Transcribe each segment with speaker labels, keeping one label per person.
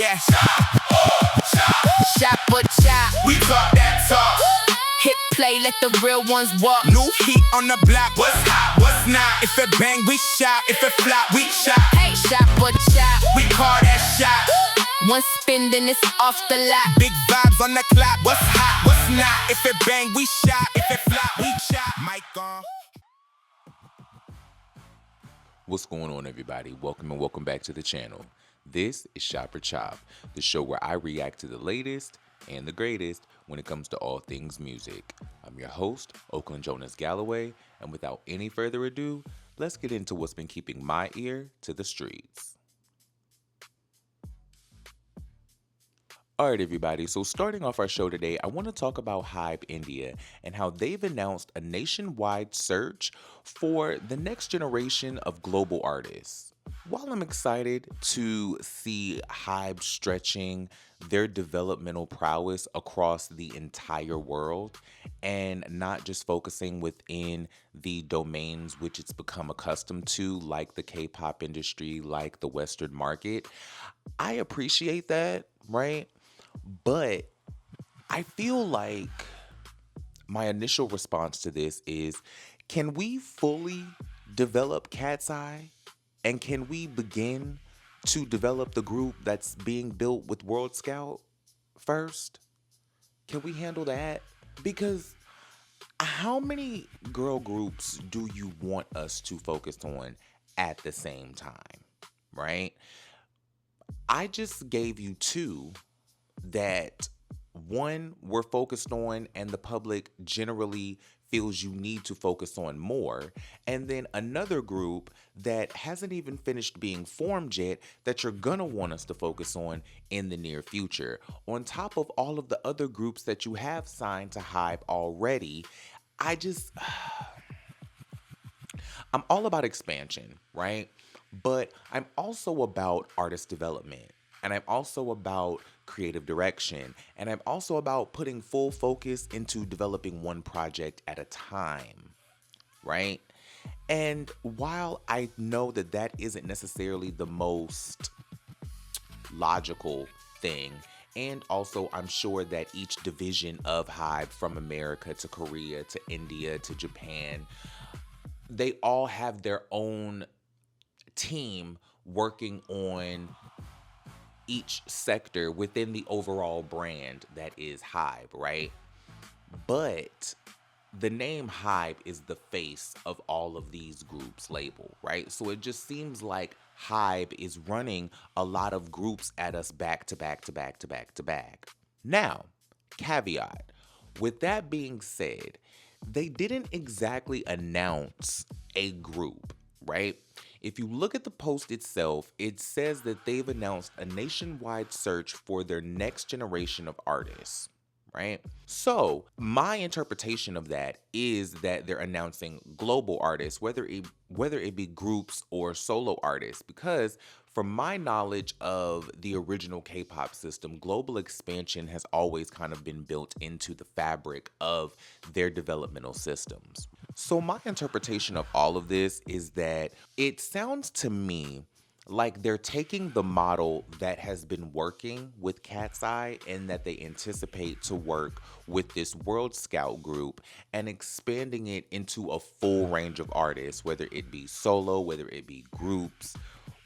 Speaker 1: Yeah. Shot for chop. We talk that talk. Hit play, let the real ones walk. New heat on the block. What's hot? What's not? If it bang, we shot. If it flop, we shot. Hey, shot for chop. We call that shot. One spin, then it's off the lot. Big vibes on the clock. What's hot? What's not? If it bang, we shot. If it flop, we shot. Mic on.
Speaker 2: What's going on, everybody? Welcome back to the channel. This is Shop or Chop, the show where I react to the latest and the greatest when it comes to all things music. I'm your host, Oakland Jonas Galloway, and without any further ado, let's get into what's been keeping my ear to the streets. Alright, everybody, so starting off our show today, I want to talk about Hybe India and how they've announced a nationwide search for the next generation of global artists. While I'm excited to see Hybe stretching their developmental prowess across the entire world and not just focusing within the domains which it's become accustomed to, like the K-pop industry, like the Western market, I appreciate that, right? But I feel like my initial response to this is, can we fully develop Cat's Eye? And can we begin to develop the group that's being built with World Scout first? Can we handle that? Because how many girl groups do you want us to focus on at the same time, right? I just gave you two that, one, we're focused on and the public generally feels you need to focus on more, and then another group that hasn't even finished being formed yet that you're gonna want us to focus on in the near future, on top of all of the other groups that you have signed to Hybe already. I'm all about expansion, right? But I'm also about artist development. And I'm also about creative direction. And I'm also about putting full focus into developing one project at a time, right? And while I know that that isn't necessarily the most logical thing, and also I'm sure that each division of Hybe, from America to Korea to India to Japan, they all have their own team working on each sector within the overall brand that is Hybe, right? But the name Hybe is the face of all of these groups' label, right? So it just seems like Hybe is running a lot of groups at us back to back to back to back to back. Now, caveat, with that being said, they didn't exactly announce a group, right? If you look at the post itself, it says that they've announced a nationwide search for their next generation of artists, right? So my interpretation of that is that they're announcing global artists, whether it be groups or solo artists, because from my knowledge of the original K-pop system, global expansion has always kind of been built into the fabric of their developmental systems. So my interpretation of all of this is that it sounds to me like they're taking the model that has been working with Cat's Eye and that they anticipate to work with this World Scout group and expanding it into a full range of artists, whether it be solo, whether it be groups,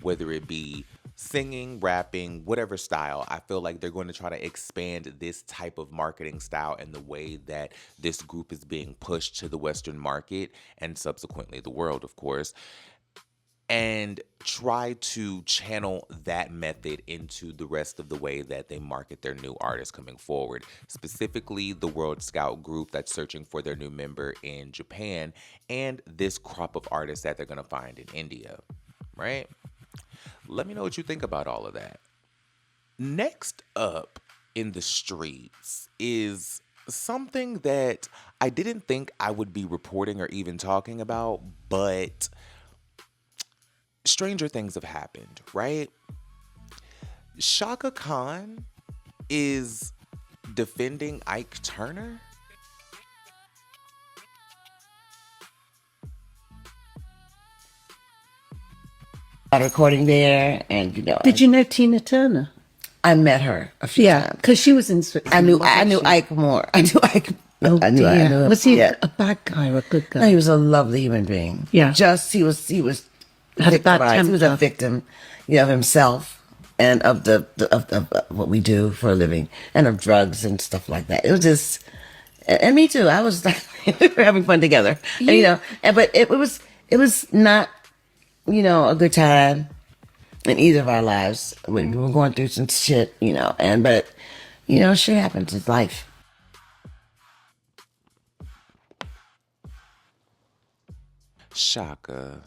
Speaker 2: whether it be singing, rapping, whatever style. I feel like they're going to try to expand this type of marketing style and the way that this group is being pushed to the Western market and subsequently the world, of course, and try to channel that method into the rest of the way that they market their new artists coming forward, specifically the World Scout group that's searching for their new member in Japan and this crop of artists that they're going to find in India, right? Let me know what you think about all of that. Next up in the streets is something that I didn't think I would be reporting or even talking about, but stranger things have happened, right? Shaka Khan is defending Ike Turner.
Speaker 3: Recording there, and
Speaker 4: Did you know Tina Turner?
Speaker 3: I met her a few
Speaker 4: Yeah,
Speaker 3: times.
Speaker 4: because she was in Switzerland.
Speaker 3: I knew Ike more. I knew Ike.
Speaker 4: Oh,
Speaker 3: I knew
Speaker 4: dear. Was he
Speaker 3: yeah.
Speaker 4: a bad guy or a good guy?
Speaker 3: No, he was a lovely human being.
Speaker 4: Yeah.
Speaker 3: Just he was
Speaker 4: Had a bad
Speaker 3: victimized. He was a
Speaker 4: temper.
Speaker 3: victim, of himself and of of what we do for a living and of drugs and stuff like that. It was just, and me too. I was like, we were having fun together, but it was not, a good time in either of our lives. We were going through some shit, but shit happens. It's life.
Speaker 2: Shaka.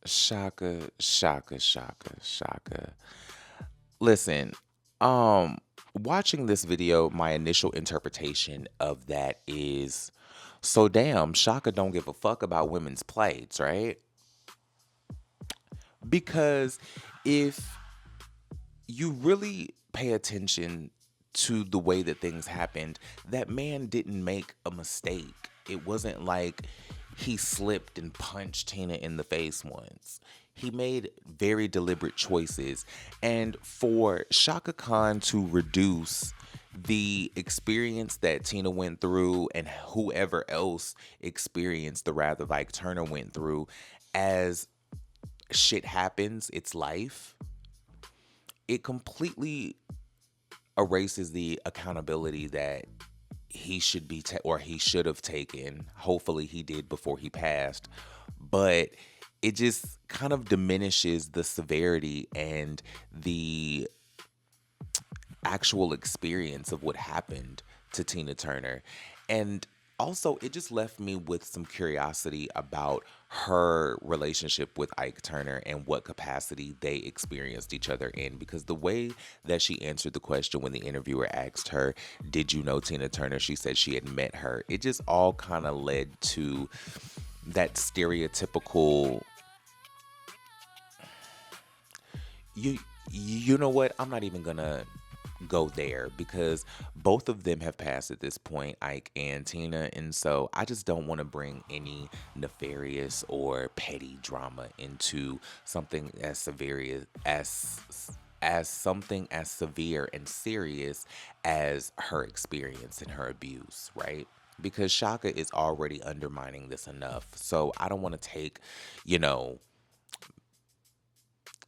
Speaker 2: Shaka, shaka, shaka, shaka. Listen, watching this video, my initial interpretation of that is, so damn, Shaka don't give a fuck about women's plates, right? Because if you really pay attention to the way that things happened, that man didn't make a mistake. It wasn't like he slipped and punched Tina in the face once. He made very deliberate choices. And for Shaka Khan to reduce the experience that Tina went through and whoever else experienced the wrath of Ike Turner went through as shit happens, it's life, it completely erases the accountability that he should be or he should have taken. Hopefully he did before he passed, but it just kind of diminishes the severity and the actual experience of what happened to Tina Turner. And also, it just left me with some curiosity about her relationship with Ike Turner and what capacity they experienced each other in. Because the way that she answered the question when the interviewer asked her, "Did you know Tina Turner?" she said she had met her. It just all kind of led to that stereotypical, you know what? I'm not even gonna go there because both of them have passed at this point, Ike and Tina, and so I just don't want to bring any nefarious or petty drama into something as severe as something as severe and serious as her experience and her abuse, right? Because Shaka is already undermining this enough. So I don't want to take,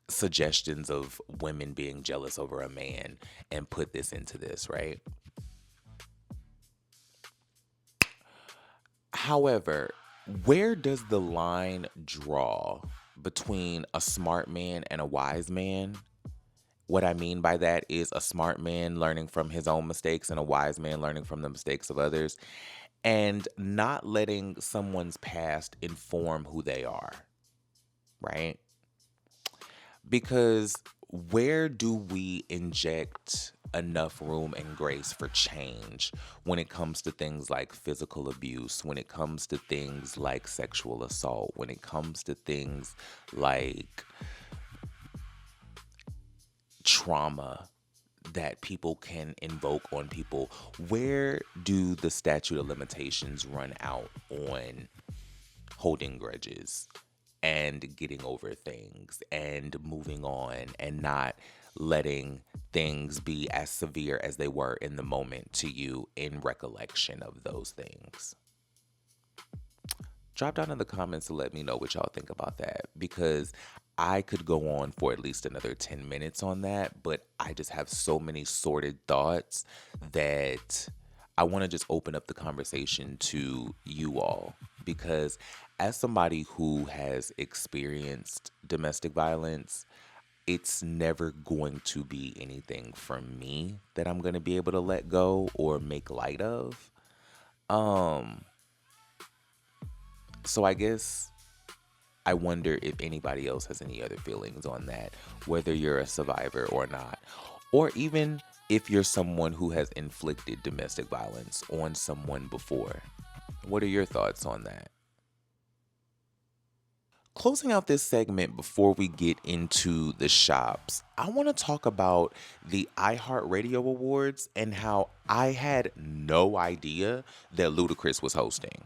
Speaker 2: suggestions of women being jealous over a man and put this into this, right? However, where does the line draw between a smart man and a wise man? What I mean by that is a smart man learning from his own mistakes and a wise man learning from the mistakes of others, and not letting someone's past inform who they are, right? Because where do we inject enough room and grace for change when it comes to things like physical abuse, when it comes to things like sexual assault, when it comes to things like trauma that people can invoke on people? Where do the statute of limitations run out on holding grudges and getting over things and moving on and not letting things be as severe as they were in the moment to you in recollection of those things? Drop down in the comments to let me know what y'all think about that, because I could go on for at least another 10 minutes on that, but I just have so many sorted thoughts that I want to just open up the conversation to you all, because as somebody who has experienced domestic violence, it's never going to be anything from me that I'm going to be able to let go or make light of. So I guess I wonder if anybody else has any other feelings on that, whether you're a survivor or not, or even if you're someone who has inflicted domestic violence on someone before. What are your thoughts on that? Closing out this segment before we get into the shops, I want to talk about the iHeartRadio Awards and how I had no idea that Ludacris was hosting.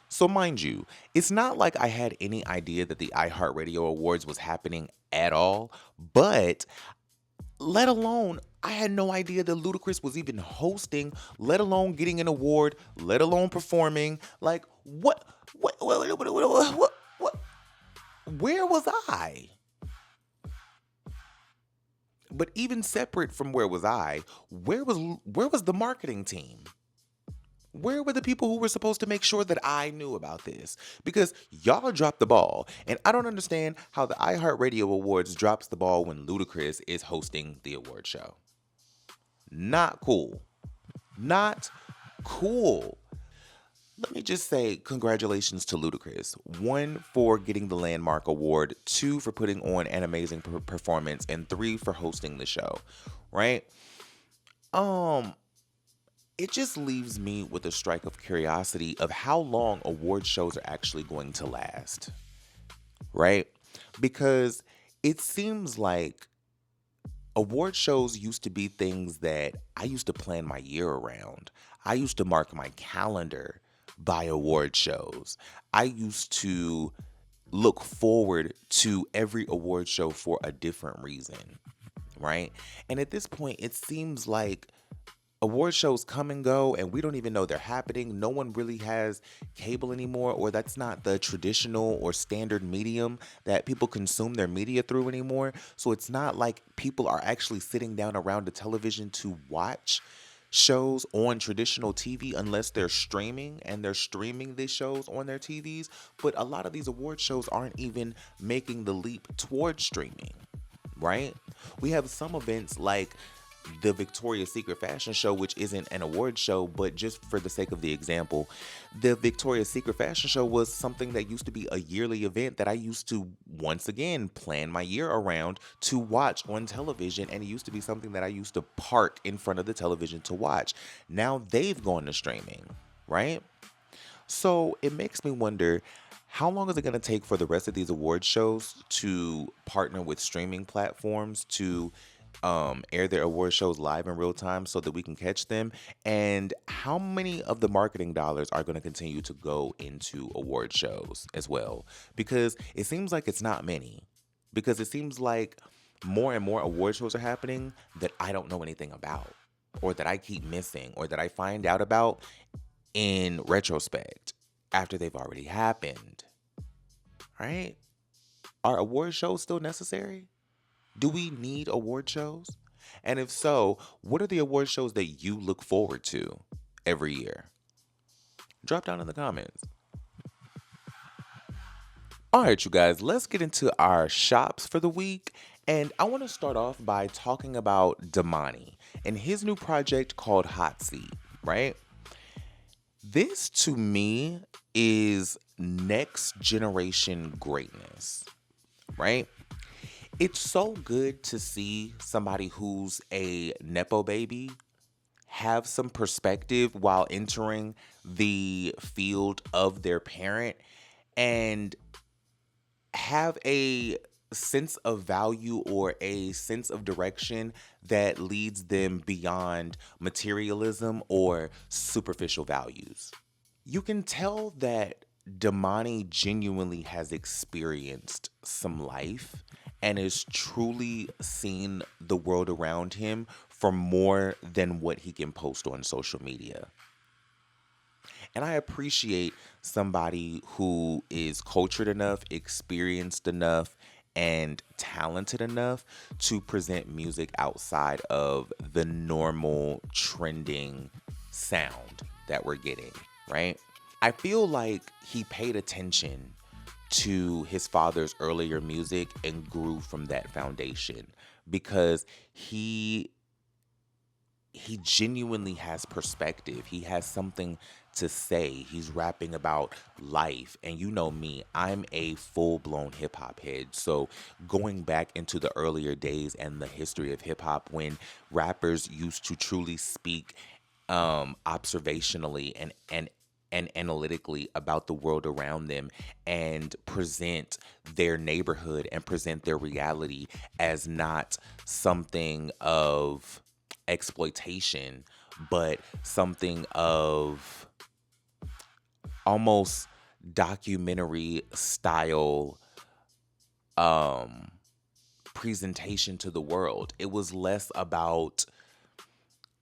Speaker 2: So, mind you, it's not like I had any idea that the iHeartRadio Awards was happening at all, but let alone, I had no idea that Ludacris was even hosting, let alone getting an award, let alone performing. Like, what, where was I? But even separate from where was I, where was the marketing team? Where were the people who were supposed to make sure that I knew about this? Because y'all dropped the ball, and I don't understand how the iHeartRadio Awards drops the ball when Ludacris is hosting the award show. Not cool. Not cool. Let me just say congratulations to Ludacris. 1, for getting the Landmark Award, 2, for putting on an amazing performance, and 3, for hosting the show, right? It just leaves me with a strike of curiosity of how long award shows are actually going to last, right? Because it seems like award shows used to be things that I used to plan my year around. I used to mark my calendar by award shows. I used to look forward to every award show for a different reason, right? And at this point, it seems like award shows come and go and we don't even know they're happening. No one really has cable anymore, or that's not the traditional or standard medium that people consume their media through anymore. So it's not like people are actually sitting down around a television to watch shows on traditional TV unless they're streaming, and they're streaming these shows on their TVs. But a lot of these award shows aren't even making the leap towards streaming, right? We have some events like the Victoria's Secret fashion show, which isn't an award show, but just for the sake of the example, the Victoria's Secret fashion show was something that used to be a yearly event that I used to, once again, plan my year around to watch on television, and it used to be something that I used to park in front of the television to watch. Now they've gone to streaming, right? So it makes me wonder, how long is it going to take for the rest of these award shows to partner with streaming platforms to air their award shows live in real time so that we can catch them? And how many of the marketing dollars are going to continue to go into award shows as well? Because it seems like it's not many. Because it seems like more and more award shows are happening that I don't know anything about, or that I keep missing, or that I find out about in retrospect after they've already happened. Right? Are award shows still necessary? Do we need award shows? And if so, what are the award shows that you look forward to every year? Drop down in the comments. All right, you guys, let's get into our shops for the week. And I want to start off by talking about Damani and his new project called Hot Seat, right? This, to me, is next generation greatness, right? It's so good to see somebody who's a Nepo baby have some perspective while entering the field of their parent, and have a sense of value or a sense of direction that leads them beyond materialism or superficial values. You can tell that Damani genuinely has experienced some life and has truly seen the world around him for more than what he can post on social media. And I appreciate somebody who is cultured enough, experienced enough, and talented enough to present music outside of the normal trending sound that we're getting, right? I feel like he paid attention to his father's earlier music and grew from that foundation, because he genuinely has perspective. He has something to say. He's rapping about life. And you know me, I'm a full-blown hip-hop head. So going back into the earlier days and the history of hip-hop, when rappers used to truly speak observationally and analytically about the world around them, and present their neighborhood and present their reality as not something of exploitation, but something of almost documentary style um presentation to the world. It was less about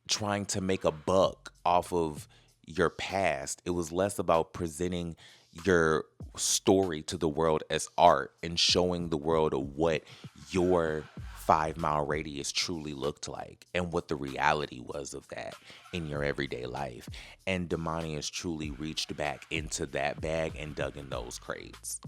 Speaker 2: trying to make a buck off of your past. It was less about presenting your story to the world as art and showing the world what your 5 mile radius truly looked like and what the reality was of that in your everyday life. And Damani has truly reached back into that bag and dug in those crates.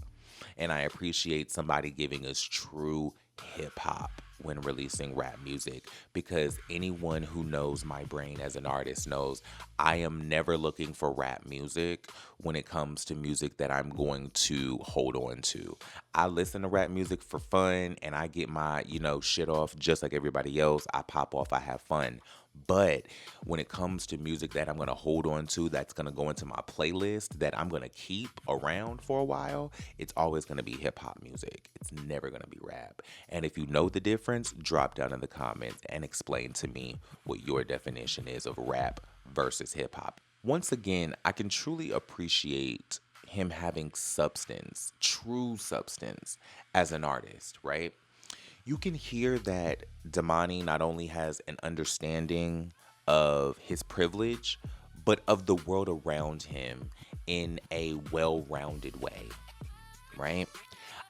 Speaker 2: And I appreciate somebody giving us true hip hop when releasing rap music, because anyone who knows my brain as an artist knows I am never looking for rap music when it comes to music that I'm going to hold on to. I listen to rap music for fun and I get my, shit off just like everybody else. I pop off, I have fun. But when it comes to music that I'm going to hold on to, that's going to go into my playlist, that I'm going to keep around for a while, it's always going to be hip hop music. It's never going to be rap. And if you know the difference, drop down in the comments and explain to me what your definition is of rap versus hip hop. Once again, I can truly appreciate him having substance, true substance, as an artist, right? You can hear that Damani not only has an understanding of his privilege, but of the world around him in a well-rounded way, right?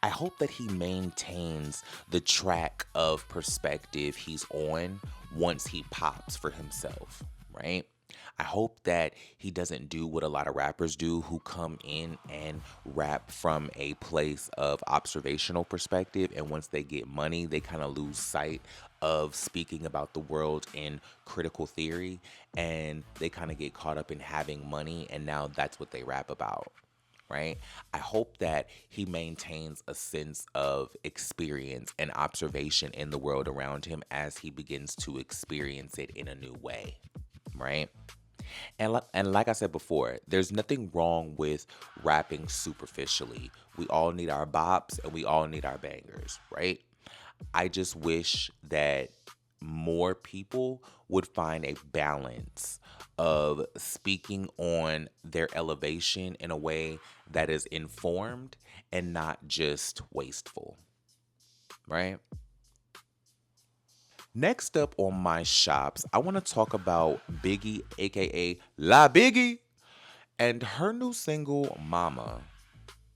Speaker 2: I hope that he maintains the track of perspective he's on once he pops for himself, right? I hope that he doesn't do what a lot of rappers do who come in and rap from a place of observational perspective, and once they get money, they kind of lose sight of speaking about the world in critical theory, and they kind of get caught up in having money, and now that's what they rap about. Right? I hope that he maintains a sense of experience and observation in the world around him as he begins to experience it in a new way. Right? And like I said before, there's nothing wrong with rapping superficially. We all need our bops and we all need our bangers, right? I just wish that more people would find a balance of speaking on their elevation in a way that is informed and not just wasteful, right? Next up on my shops, I want to talk about Biggie, aka La Biggie, and her new single, Mama,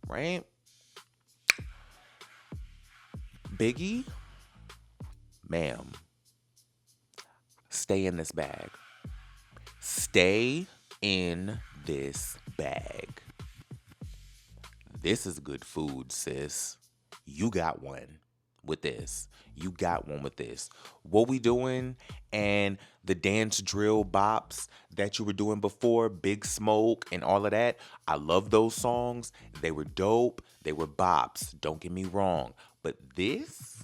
Speaker 2: right? Biggie, ma'am, stay in this bag. Stay in this bag. This is good food, sis. You got one with this. You got one with this. What we doing and the dance drill bops that you were doing before, Big Smoke and all of that. I love those songs. They were dope. They were bops. Don't get me wrong. But this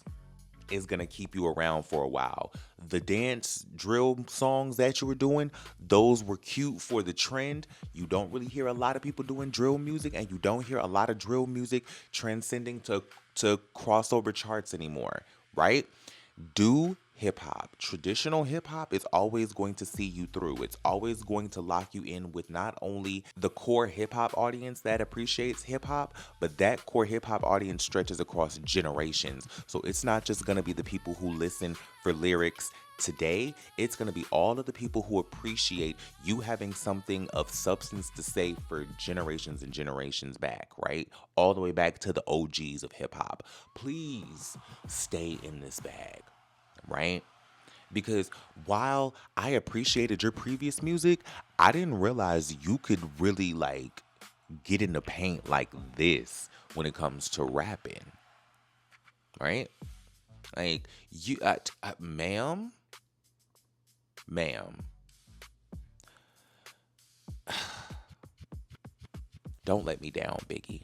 Speaker 2: is going to keep you around for a while. The dance drill songs that you were doing, those were cute for the trend. You don't really hear a lot of people doing drill music, and you don't hear a lot of drill music transcending to crossover charts anymore, right? Do hip hop. Traditional hip hop is always going to see you through. It's always going to lock you in with not only the core hip hop audience that appreciates hip hop, but that core hip hop audience stretches across generations. So it's not just going to be the people who listen for lyrics today. It's going to be all of the people who appreciate you having something of substance to say for generations and generations back, right? All the way back to the OGs of hip hop. Please stay in this bag. Right? Because while I appreciated your previous music, I didn't realize you could really get in the paint like this when it comes to rapping. Right? Like you, ma'am, don't let me down, Biggie.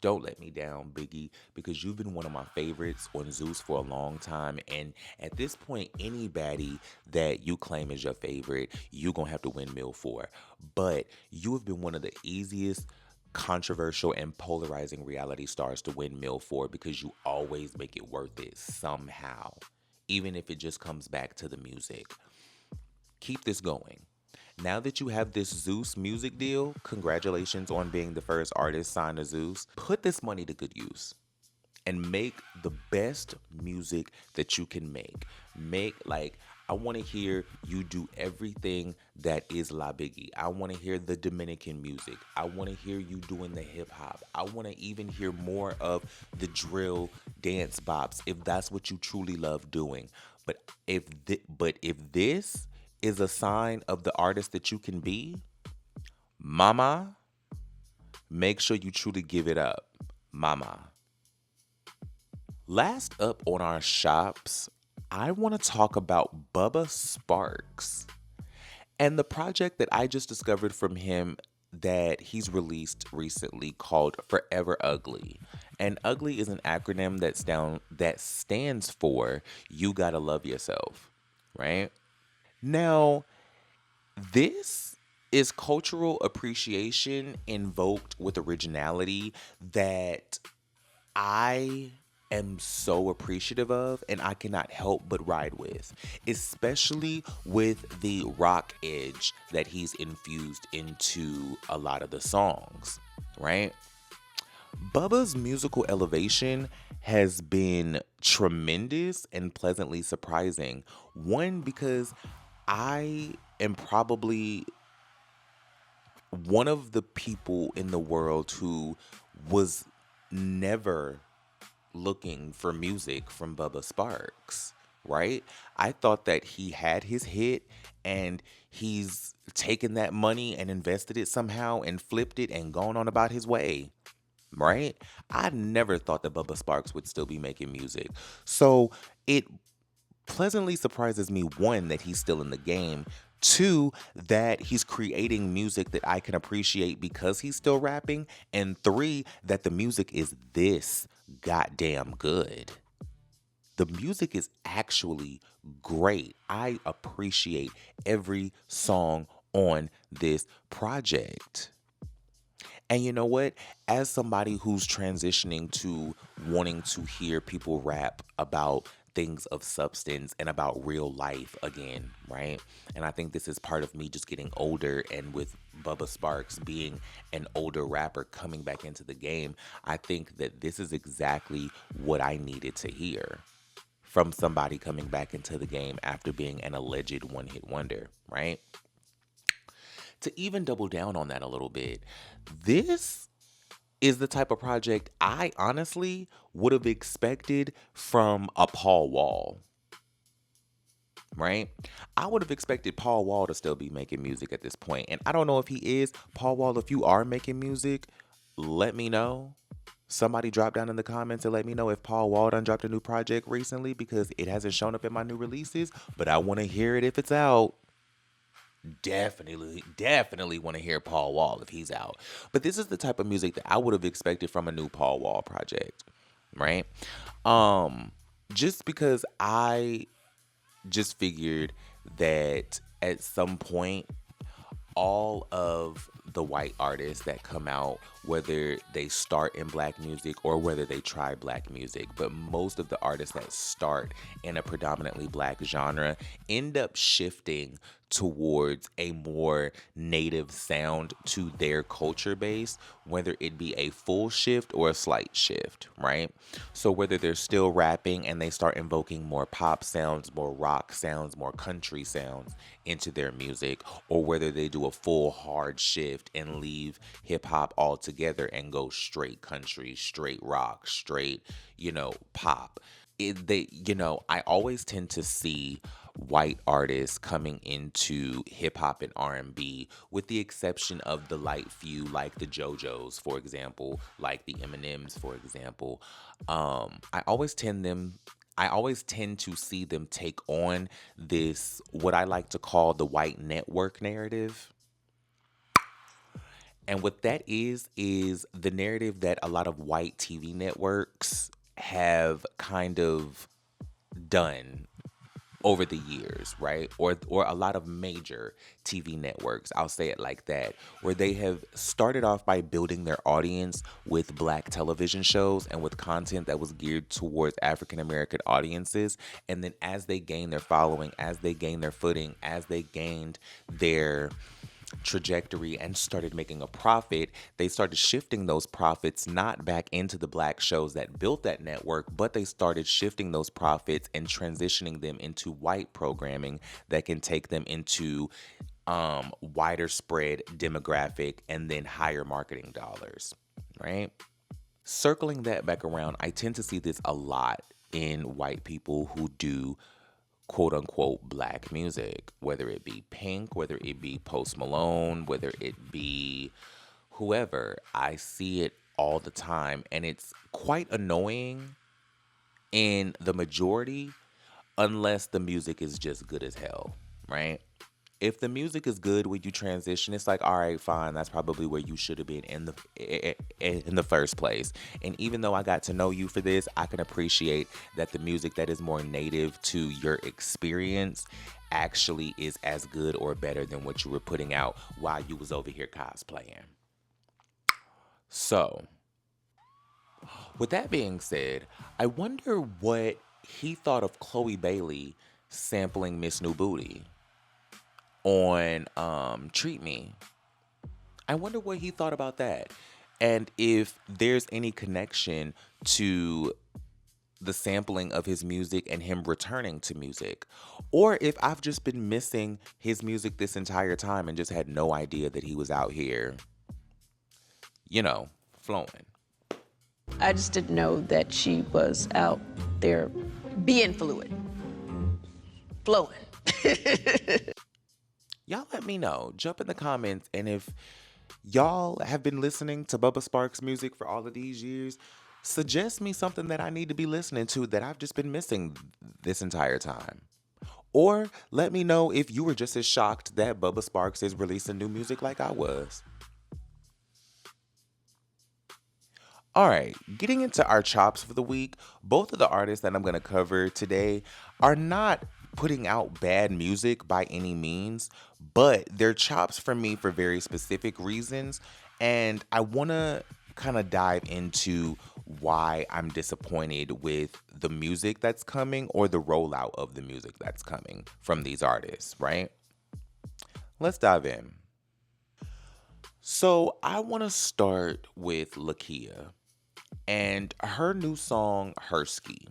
Speaker 2: Don't let me down, Biggie, because you've been one of my favorites on Zeus for a long time. And at this point, anybody that you claim is your favorite, you're going to have to windmill for. But you have been one of the easiest, controversial, and polarizing reality stars to windmill for, because you always make it worth it somehow, even if it just comes back to the music. Keep this going. Now that you have this Zeus music deal, congratulations on being the first artist signed to Zeus. Put this money to good use and make the best music that you can make. I want to hear you do everything that is La Biggie. I want to hear the Dominican music. I want to hear you doing the hip hop. I want to even hear more of the drill dance bops if that's what you truly love doing. But if this is a sign of the artist that you can be, mama, make sure you truly give it up, mama. Last up on our shops, I want to talk about Bubba Sparks and the project that I just discovered from him that he's released recently called Forever Ugly. And ugly is an acronym that stands for You Gotta Love Yourself, right? Now, this is cultural appreciation invoked with originality that I am so appreciative of and I cannot help but ride with, especially with the rock edge that he's infused into a lot of the songs, right? Bubba's musical elevation has been tremendous and pleasantly surprising. One, because I am probably one of the people in the world who was never looking for music from Bubba Sparks, right? I thought that he had his hit and he's taken that money and invested it somehow and flipped it and gone on about his way, right? I never thought that Bubba Sparks would still be making music. So it pleasantly surprises me, one, that he's still in the game. Two, that he's creating music that I can appreciate because he's still rapping. And three, that the music is this goddamn good. The music is actually great. I appreciate every song on this project. And you know what? As somebody who's transitioning to wanting to hear people rap about things of substance and about real life again, right? And I think this is part of me just getting older, and with Bubba Sparks being an older rapper coming back into the game, I think that this is exactly what I needed to hear from somebody coming back into the game after being an alleged one-hit wonder, right? To even double down on that a little bit, this is the type of project I honestly would have expected from a Paul Wall, right? I would have expected Paul Wall to still be making music at this point. And I don't know if he is. Paul Wall, if you are making music, let me know. Somebody drop down in the comments and let me know if Paul Wall done dropped a new project recently, because it hasn't shown up in my new releases, but I want to hear it if it's out. Definitely want to hear Paul Wall if he's out. But this is the type of music that I would have expected from a new Paul Wall project, right? Just because I just figured that at some point all of the white artists that come out, whether they start in black music or whether they try black music, but most of the artists that start in a predominantly black genre end up shifting towards a more native sound to their culture base, whether it be a full shift or a slight shift, right? So whether they're still rapping and they start invoking more pop sounds, more rock sounds, more country sounds into their music, or whether they do a full hard shift and leave hip hop altogether and go straight country, straight rock, straight, pop. I always tend to see white artists coming into hip hop and R&B, with the exception of the light few, like the JoJos, for example, like the Eminems, for example. I always tend to see them take on this, what I like to call the white network narrative. And what that is the narrative that a lot of white TV networks have kind of done over the years, right? Or a lot of major TV networks, I'll say it like that, where they have started off by building their audience with black television shows and with content that was geared towards African American audiences. And then as they gained their following, as they gained their footing, as they gained their trajectory and started making a profit, they started shifting those profits not back into the black shows that built that network, but they started shifting those profits and transitioning them into white programming that can take them into wider spread demographic and then higher marketing dollars, right? Circling that back around, I tend to see this a lot in white people who do quote unquote black music, whether it be Pink, whether it be Post Malone, whether it be whoever. I see it all the time, and it's quite annoying in the majority unless the music is just good as hell, right? If the music is good when you transition, it's like, all right, fine, that's probably where you should have been in the first place. And even though I got to know you for this, I can appreciate that the music that is more native to your experience actually is as good or better than what you were putting out while you was over here cosplaying. So, with that being said, I wonder what he thought of Chloe Bailey sampling Miss New Booty on Treat Me. I wonder what he thought about that. And if there's any connection to the sampling of his music and him returning to music. Or if I've just been missing his music this entire time and just had no idea that he was out here, flowing.
Speaker 5: I just didn't know that she was out there being fluid, flowing.
Speaker 2: Y'all let me know. Jump in the comments. And if y'all have been listening to Bubba Sparxxx music for all of these years, suggest me something that I need to be listening to that I've just been missing this entire time. Or let me know if you were just as shocked that Bubba Sparxxx is releasing new music like I was. All right, getting into our chops for the week, both of the artists that I'm going to cover today are not putting out bad music by any means, but they're chops for me for very specific reasons, and I want to kind of dive into why I'm disappointed with the music that's coming or the rollout of the music that's coming from these artists, right? Let's dive in. So I want to start with Lakia and her new song, Herskii,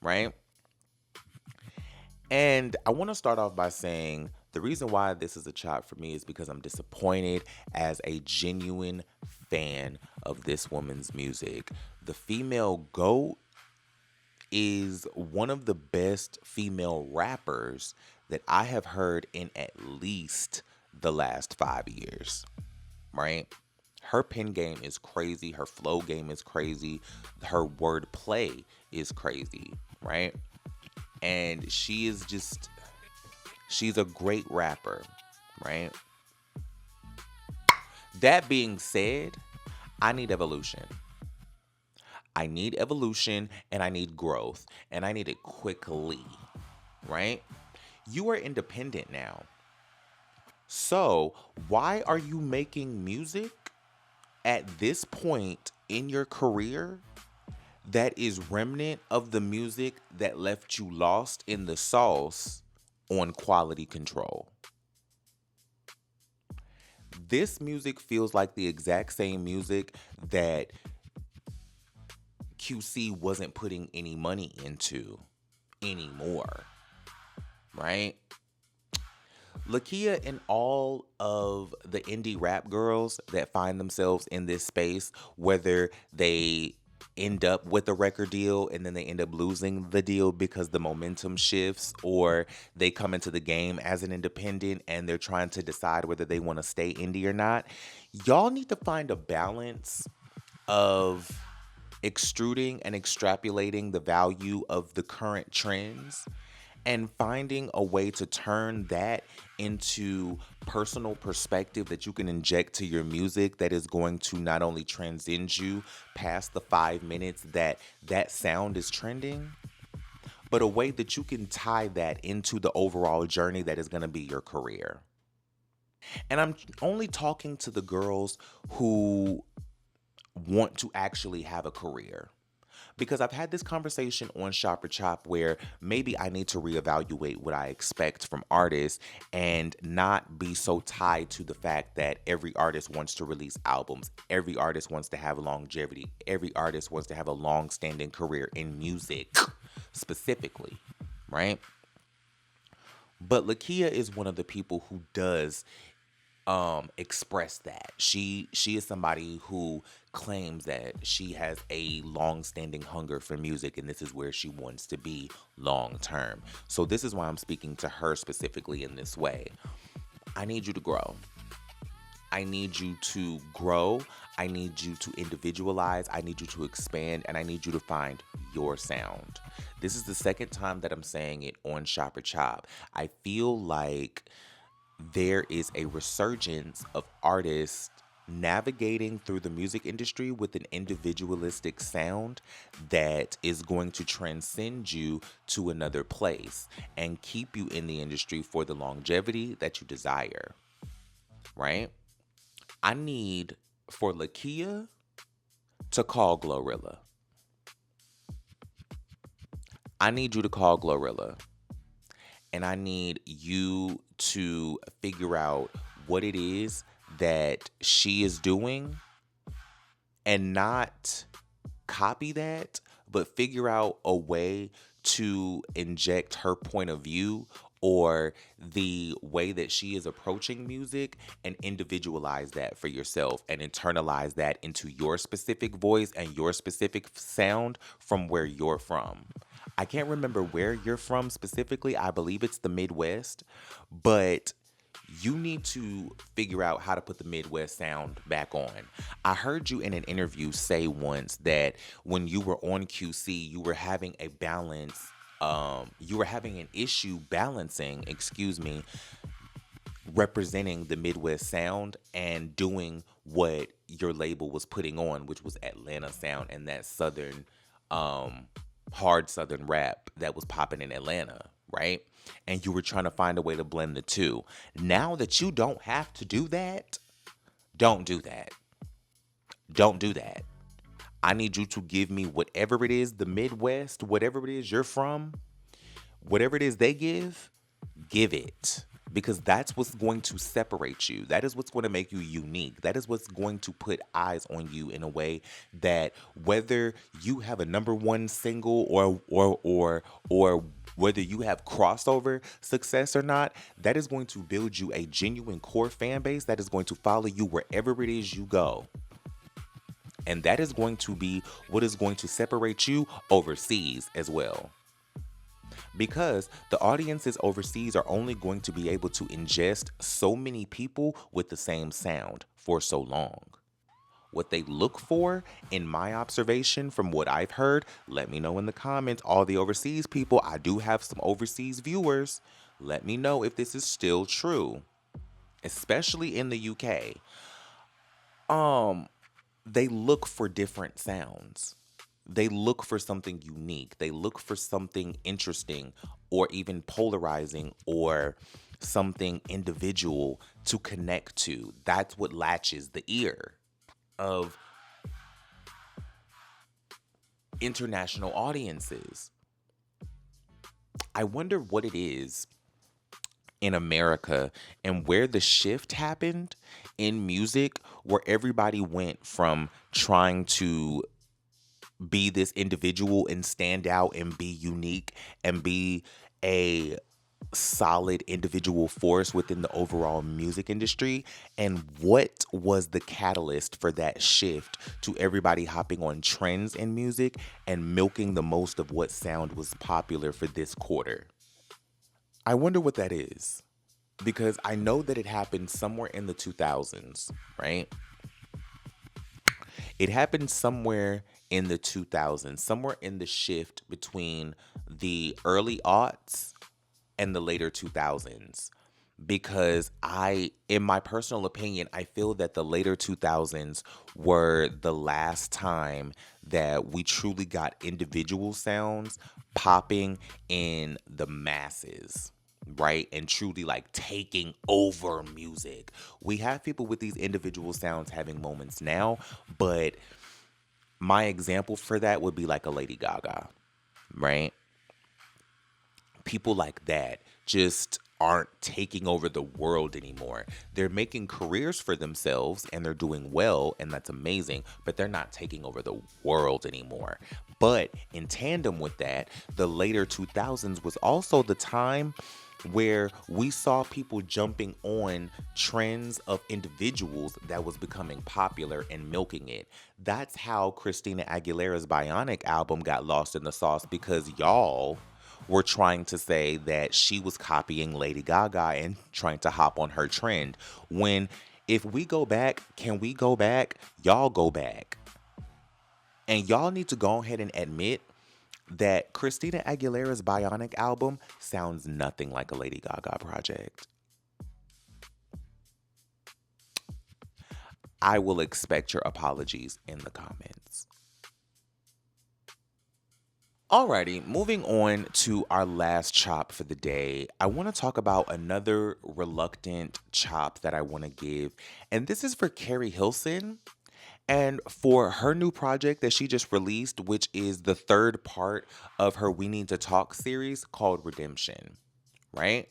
Speaker 2: right? And I want to start off by saying the reason why this is a chop for me is because I'm disappointed as a genuine fan of this woman's music. The female GOAT is one of the best female rappers that I have heard in at least the last 5 years, right? Her pen game is crazy. Her flow game is crazy. Her word play is crazy, right? And she's a great rapper, right? That being said, I need evolution. I need evolution and I need growth. And I need it quickly, right? You are independent now. So why are you making music at this point in your career that is remnant of the music that left you lost in the sauce on Quality Control? This music feels like the exact same music that QC wasn't putting any money into anymore, right? Lakia and all of the indie rap girls that find themselves in this space, whether they end up with a record deal and then they end up losing the deal because the momentum shifts, or they come into the game as an independent and they're trying to decide whether they want to stay indie or not. Y'all need to find a balance of extruding and extrapolating the value of the current trends and finding a way to turn that into personal perspective that you can inject to your music that is going to not only transcend you past the 5 minutes that sound is trending, but a way that you can tie that into the overall journey that is going to be your career. And I'm only talking to the girls who want to actually have a career. Because I've had this conversation on Shop or Chop where maybe I need to reevaluate what I expect from artists and not be so tied to the fact that every artist wants to release albums. Every artist wants to have longevity. Every artist wants to have a long-standing career in music specifically, right? But Lakia is one of the people who does express that. She is somebody who claims that she has a long-standing hunger for music and this is where she wants to be long term. So this is why I'm speaking to her specifically in this way. I need you to grow. I need you to grow. I need you to individualize. I need you to expand, and I need you to find your sound. This is the second time that I'm saying it on Shop or Chop. I feel like there is a resurgence of artists navigating through the music industry with an individualistic sound that is going to transcend you to another place and keep you in the industry for the longevity that you desire, right? I need for Lakia to call Glorilla. I need you to call Glorilla. And I need you to figure out what it is that she is doing and not copy that, but figure out a way to inject her point of view or the way that she is approaching music and individualize that for yourself and internalize that into your specific voice and your specific sound from where you're from. I can't remember where you're from specifically. I believe it's the Midwest, but you need to figure out how to put the Midwest sound back on. I heard you in an interview say once that when you were on QC, you were having a balance, you were having an issue balancing, representing the Midwest sound and doing what your label was putting on, which was Atlanta sound and that Southern, hard Southern rap that was popping in Atlanta, right? And you were trying to find a way to blend the two. Now that you don't have to do that, don't do that. Don't do that. I need you to give me whatever it is, the Midwest, whatever it is you're from, whatever it is they give it. Because that's what's going to separate you. That is what's going to make you unique. That is what's going to put eyes on you in a way that whether you have a number one single or whether you have crossover success or not, that is going to build you a genuine core fan base that is going to follow you wherever it is you go. And that is going to be what is going to separate you overseas as well. Because the audiences overseas are only going to be able to ingest so many people with the same sound for so long. What they look for, in my observation from what I've heard, let me know in the comments, all the overseas people, I do have some overseas viewers, let me know if this is still true, especially in the UK. They look for different sounds. They look for something unique. They look for something interesting or even polarizing or something individual to connect to. That's what latches the ear of international audiences. I wonder what it is in America and where the shift happened in music, where everybody went from trying to be this individual and stand out and be unique and be a solid individual force within the overall music industry, and what was the catalyst for that shift to everybody hopping on trends in music and milking the most of what sound was popular for this quarter. I wonder what that is, because I know that it happened somewhere in the 2000s, right? It happened somewhere in the 2000s, somewhere in the shift between the early aughts and the later 2000s. because in my personal opinion, I feel that the later 2000s were the last time that we truly got individual sounds popping in the masses, right? And truly like taking over music. We have people with these individual sounds having moments now, but my example for that would be like a Lady Gaga, right? People like that just aren't taking over the world anymore. They're making careers for themselves and they're doing well, and that's amazing, but they're not taking over the world anymore. But in tandem with that, the later 2000s was also the time where we saw people jumping on trends of individuals that was becoming popular and milking it. That's how Christina Aguilera's Bionic album got lost in the sauce, because y'all were trying to say that she was copying Lady Gaga and trying to hop on her trend. When, if we go back, can we go back? Y'all go back. And y'all need to go ahead and admit that Christina Aguilera's Bionic album sounds nothing like a Lady Gaga project. I will expect your apologies in the comments. Alrighty, moving on to our last chop for the day. I want to talk about another reluctant chop that I want to give. And this is for Carrie Hilson and for her new project that she just released, which is the third part of her We Need to Talk series called Redemption, right?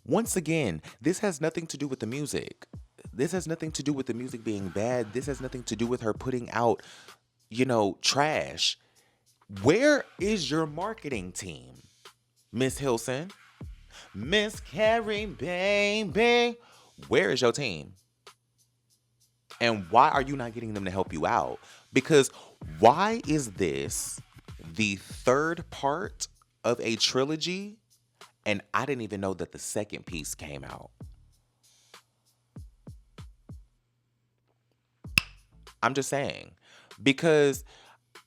Speaker 2: Once again, this has nothing to do with the music. This has nothing to do with the music being bad. This has nothing to do with her putting out, trash. Where is your marketing team, Miss Hilson? Miss Carrie, baby. Where is your team? And why are you not getting them to help you out? Because why is this the third part of a trilogy and I didn't even know that the second piece came out? I'm just saying. Because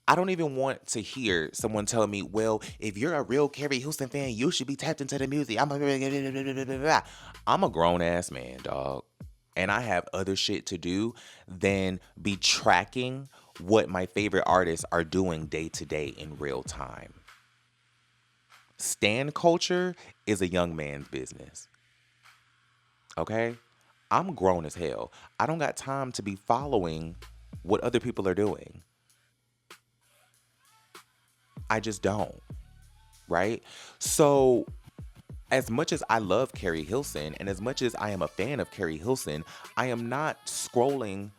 Speaker 2: I don't even want to hear someone tell me, well, if you're a real Carrie Hilson fan, you should be tapped into the music. I'm a grown ass man, dog. And I have other shit to do than be tracking what my favorite artists are doing day to day in real time. Stan culture is a young man's business. Okay? I'm grown as hell. I don't got time to be following what other people are doing. I just don't. Right? So, as much as I love Carrie Hilson and as much as I am a fan of Carrie Hilson, I am not scrolling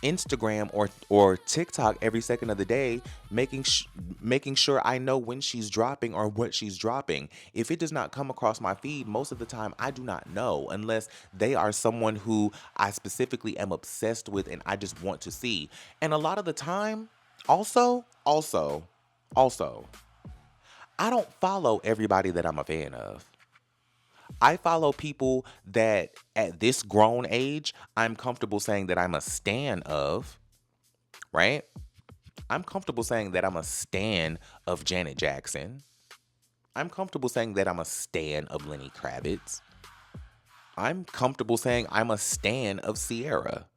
Speaker 2: Instagram or TikTok every second of the day making sure I know when she's dropping or what she's dropping. If it does not come across my feed, most of the time I do not know unless they are someone who I specifically am obsessed with and I just want to see. And a lot of the time, also, I don't follow everybody that I'm a fan of. I follow people that at this grown age, I'm comfortable saying that I'm a stan of, right? I'm comfortable saying that I'm a stan of Janet Jackson. I'm comfortable saying that I'm a stan of Lenny Kravitz. I'm comfortable saying I'm a stan of Sierra.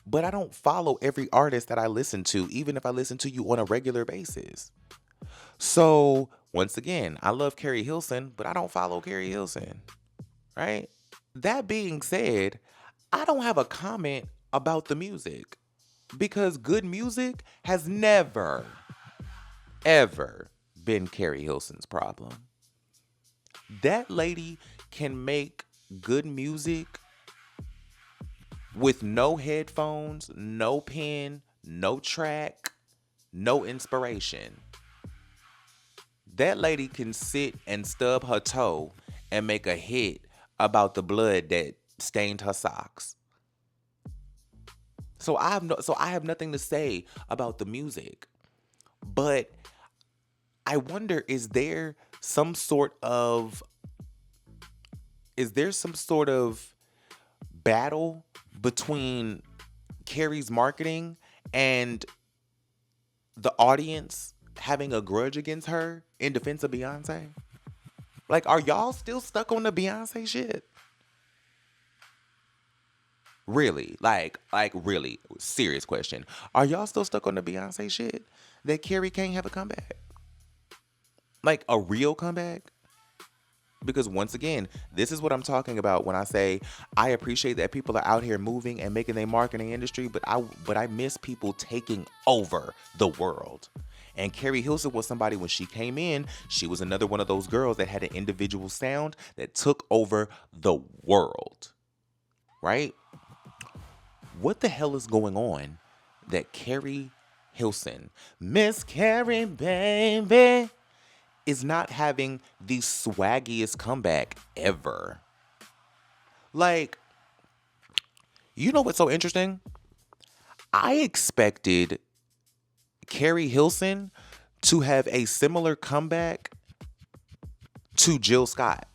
Speaker 2: But I don't follow every artist that I listen to, even if I listen to you on a regular basis. So, once again, I love Carrie Hilson, but I don't follow Carrie Hilson, right? That being said, I don't have a comment about the music because good music has never, ever been Carrie Hilson's problem. That lady can make good music with no headphones, no pen, no track, no inspiration. That lady can sit and stub her toe and make a hit about the blood that stained her socks. So I have nothing to say about the music. But I wonder, is there some sort of battle between Carrie's marketing and the audience having a grudge against her in defense of Beyonce? Like, are y'all still stuck on the Beyonce shit? Really? Like really? Serious question. Are y'all still stuck on the Beyonce shit? That Carrie can't have a comeback? Like, a real comeback? Because once again, this is what I'm talking about when I say I appreciate that people are out here moving and making their mark in the industry, but I miss people taking over the world. And Carrie Hilson was somebody, when she came in, she was another one of those girls that had an individual sound that took over the world. Right? What the hell is going on that Carrie Hilson, Miss Carrie baby, is not having the swaggiest comeback ever? Like, you know what's so interesting? I expected Carrie Hilson to have a similar comeback to Jill Scott.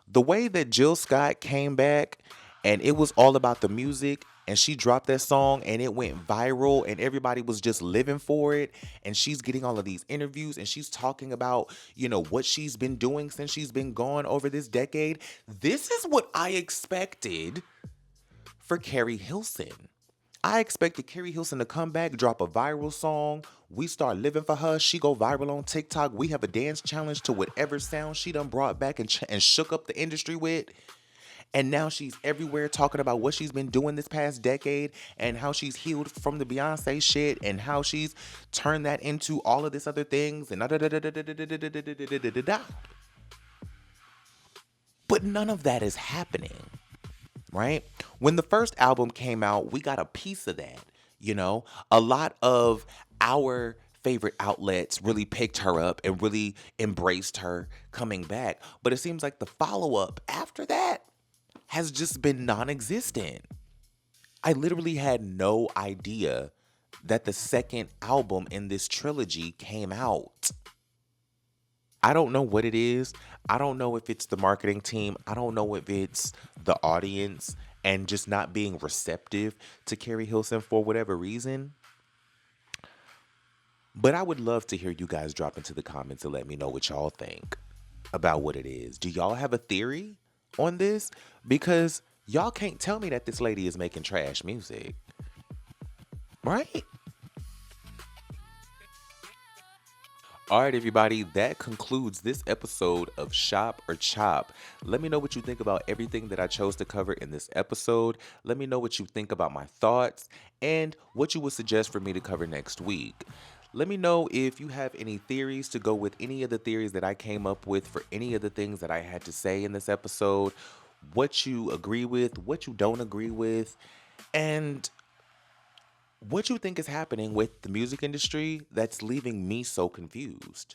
Speaker 2: The way that Jill Scott came back and it was all about the music, and she dropped that song and it went viral and everybody was just living for it, and she's getting all of these interviews and she's talking about, you know, what she's been doing since she's been gone over this decade. This is what I expected for Carrie Hilson. I expected Carrie Hilson to come back, drop a viral song. We start living for her. She go viral on TikTok. We have a dance challenge to whatever sound she done brought back and shook up the industry with. And now she's everywhere talking about what she's been doing this past decade and how she's healed from the Beyonce shit and how she's turned that into all of this other things and but none of that is happening, right? When the first album came out, we got a piece of that, you know? A lot of our favorite outlets really picked her up and really embraced her coming back. But it seems like the follow-up after that has just been non-existent. I literally had no idea that the second album in this trilogy came out. I don't know what it is. I don't know if it's the marketing team. I don't know if it's the audience and just not being receptive to Carrie Hilson for whatever reason. But I would love to hear you guys drop into the comments and let me know what y'all think about what it is. Do y'all have a theory on this? Because y'all can't tell me that this lady is making trash music, right? All right, everybody, that concludes this episode of Shop or Chop. Let me know what you think about everything that I chose to cover in this episode. Let me know what you think about my thoughts and what you would suggest for me to cover next week. Let me know if you have any theories to go with any of the theories that I came up with for any of the things that I had to say in this episode, what you agree with, what you don't agree with, and what you think is happening with the music industry that's leaving me so confused.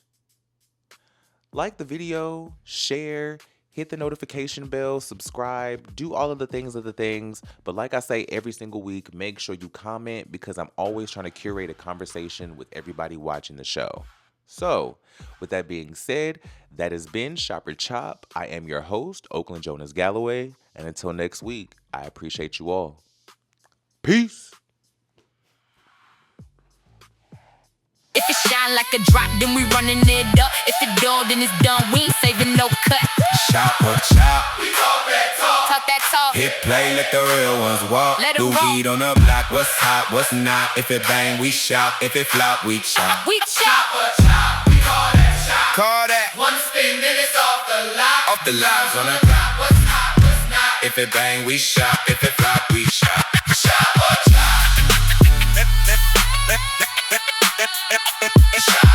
Speaker 2: Like the video, share, hit the notification bell, subscribe, do all of the things. But like I say every single week, make sure you comment because I'm always trying to curate a conversation with everybody watching the show. So, with that being said, that has been Shop or Chop. I am your host, Oakland Jonas Galloway. And until next week, I appreciate you all. Peace.
Speaker 1: If it shine like a drop, then we running it up. If it don't, then it's done. We ain't saving no cut.
Speaker 6: Shop or chop.
Speaker 1: We talk that talk. Talk that talk.
Speaker 6: Hit play, let the real ones walk.
Speaker 1: Let 'em
Speaker 6: Do
Speaker 1: roll.
Speaker 6: heat on the block, what's hot, what's not. If it bang, we shout. If it flop, we chop.
Speaker 1: We chop.
Speaker 6: Chop, we call that chop. Call that.
Speaker 1: One spin, then it's off the lot.
Speaker 6: Off the lives on the clock.
Speaker 1: What's hot, what's not.
Speaker 6: If it bang, we shop. If it flop, we chop.
Speaker 1: Chop or chop.
Speaker 6: Chop.